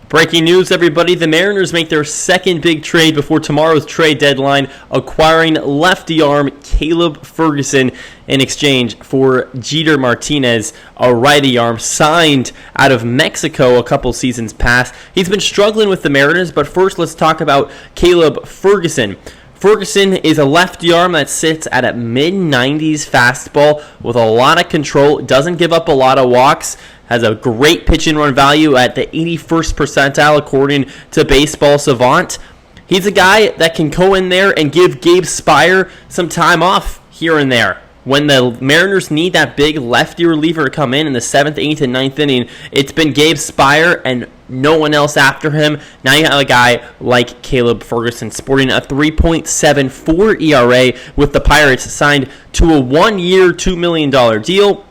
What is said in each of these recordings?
Breaking news, everybody. The Mariners make their second big trade before tomorrow's trade deadline, acquiring lefty arm Caleb Ferguson in exchange for Jeter Martinez, a righty arm signed out of Mexico a couple seasons past. He's been struggling with the Mariners, but first let's talk about Caleb Ferguson. Ferguson is a lefty arm that sits at a mid-90s fastball with a lot of control, doesn't give up a lot of walks, has a great pitch and run value at the 81st percentile according to Baseball Savant. He's a guy that can go in there and give Gabe Speier some time off here and there. When the Mariners need that big lefty reliever to come in the 7th, 8th, and 9th inning, it's been Gabe Speier and no one else after him. Now you have a guy like Caleb Ferguson sporting a 3.74 ERA with the Pirates, signed to a 1-year, $2 million deal.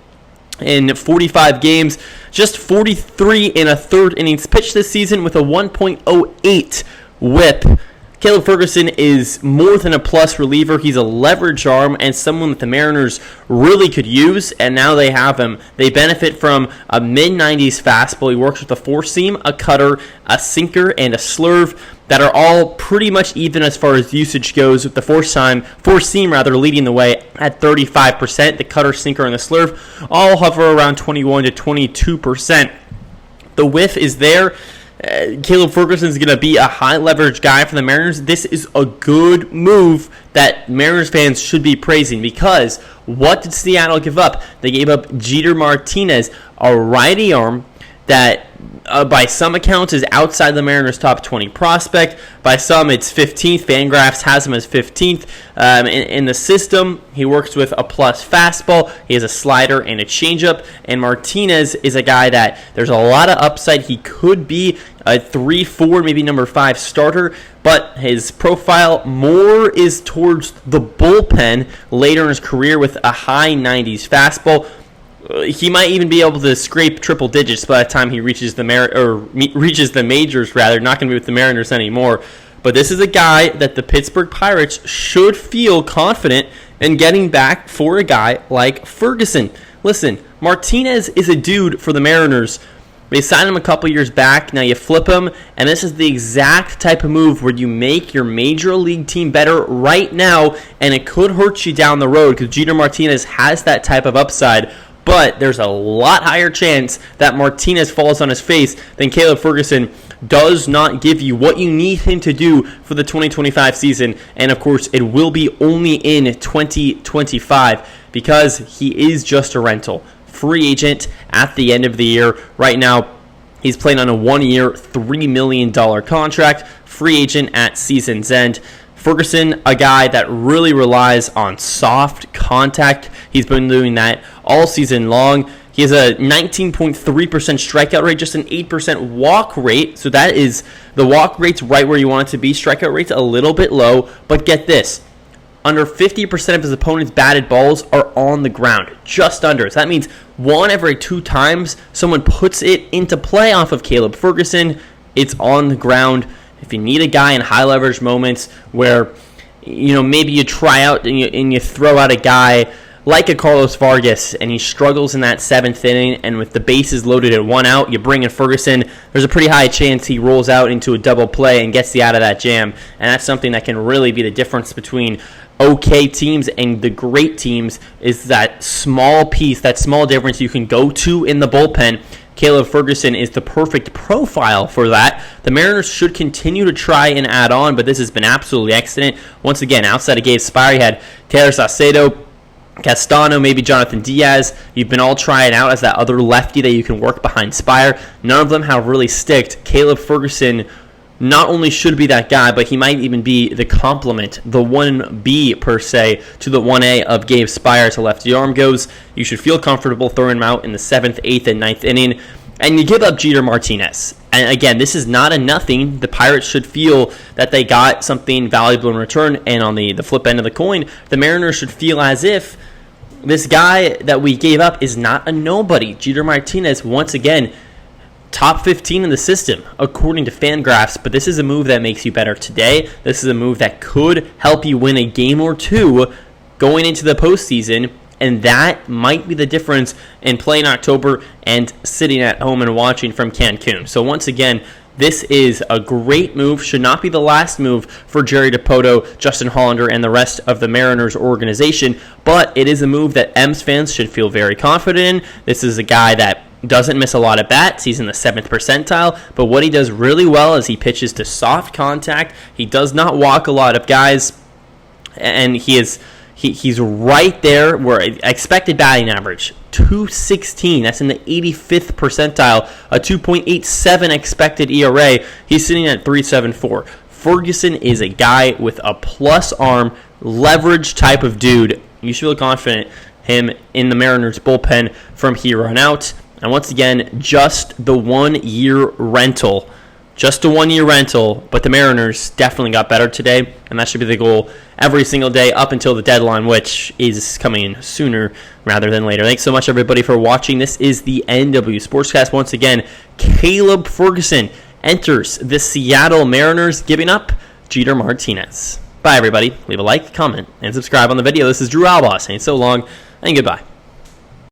In 45 games, just 43 and a third innings pitched this season with a 1.08 whip. Caleb Ferguson is more than a plus reliever. He's a leverage arm and someone that the Mariners really could use, and now they have him. They benefit from a mid-90s fastball. He works with a four-seam, a cutter, a sinker, and a slurve that are all pretty much even as far as usage goes, with the four-seam leading the way at 35%. The cutter, sinker, and the slurve all hover around 21 to 22%. The whiff is there. Caleb Ferguson is going to be a high leverage guy for the Mariners. This is a good move that Mariners fans should be praising, because what did Seattle give up? They gave up Jeter Martinez, a righty arm that by some accounts is outside the Mariners' top 20 prospect. By some, it's 15th. Fangraphs has him as 15th. In the system, he works with a plus fastball. He has a slider and a changeup. And Martinez is a guy that there's a lot of upside. He could be a 3-4, maybe number 5 starter, but his profile more is towards the bullpen later in his career with a high 90s fastball. He might even be able to scrape triple digits by the time he reaches the majors. Not going to be with the Mariners anymore. But this is a guy that the Pittsburgh Pirates should feel confident in getting back for a guy like Ferguson. Listen, Martinez is a dude for the Mariners. They signed him a couple years back. Now you flip him, and this is the exact type of move where you make your major league team better right now, and it could hurt you down the road, because Jeter Martinez has that type of upside. But there's a lot higher chance that Martinez falls on his face than Caleb Ferguson does not give you what you need him to do for the 2025 season. And, of course, it will be only in 2025, because he is just a rental. Free agent at the end of the year. Right now, he's playing on a 1-year, $3 million contract. Free agent at season's end. Ferguson, a guy that really relies on soft contact. He's been doing that all season long. He has a 19.3% strikeout rate, just an 8% walk rate. So that is, the walk rate's right where you want it to be. Strikeout rate's a little bit low, but get this. Under 50% of his opponent's batted balls are on the ground, just under. So that means 1 every 2 times someone puts it into play off of Caleb Ferguson, it's on the ground. If you need a guy in high leverage moments where, maybe you try out and you throw out a guy like a Carlos Vargas and he struggles in that 7th inning, and with the bases loaded at 1 out, you bring in Ferguson, there's a pretty high chance he rolls out into a double play and gets you out of that jam. And that's something that can really be the difference between okay teams and the great teams, is that small piece, that small difference you can go to in the bullpen. Caleb Ferguson is the perfect profile for that. The Mariners should continue to try and add on, but this has been absolutely excellent. Once again, outside of Gabe Speier, you had Taylor Saucedo, Castano, maybe Jonathan Diaz. You've been all trying out as that other lefty that you can work behind Speier. None of them have really sticked. Caleb Ferguson not only should be that guy, but he might even be the complement, the 1B per se, to the 1A of Gabe Speier to lefty arm goes. You should feel comfortable throwing him out in the 7th, 8th, and 9th inning. And you give up Jeter Martinez. And again, this is not a nothing. The Pirates should feel that they got something valuable in return. And on the flip end of the coin, the Mariners should feel as if this guy that we gave up is not a nobody. Jeter Martinez, once again, top 15 in the system, according to Fangraphs. But this is a move that makes you better today. This is a move that could help you win a game or two going into the postseason. And that might be the difference in playing October and sitting at home and watching from Cancun. So once again, This is a great move. Should not be the last move for Jerry Dipoto, Justin Hollander, and the rest of the Mariners organization, but it is a move that M's fans should feel very confident in. This is a guy that doesn't miss a lot of bats. He's in the 7th percentile, but what he does really well is he pitches to soft contact. He does not walk a lot of guys, and he's right there where expected batting average, 216. That's in the 85th percentile, a 2.87 expected ERA. He's sitting at 3.74. Ferguson is a guy with a plus arm, leverage type of dude. You should feel confident him in the Mariners bullpen from here on out. And once again, just the 1 year rental. Just a 1 year rental, but the Mariners definitely got better today, and that should be the goal every single day up until the deadline, which is coming sooner rather than later. Thanks so much, everybody, for watching. This is the NW Sportscast. Once again, Caleb Ferguson enters the Seattle Mariners, giving up Jeter Martinez. Bye, everybody. Leave a like, comment, and subscribe on the video. This is Drew Albaugh saying so long and goodbye.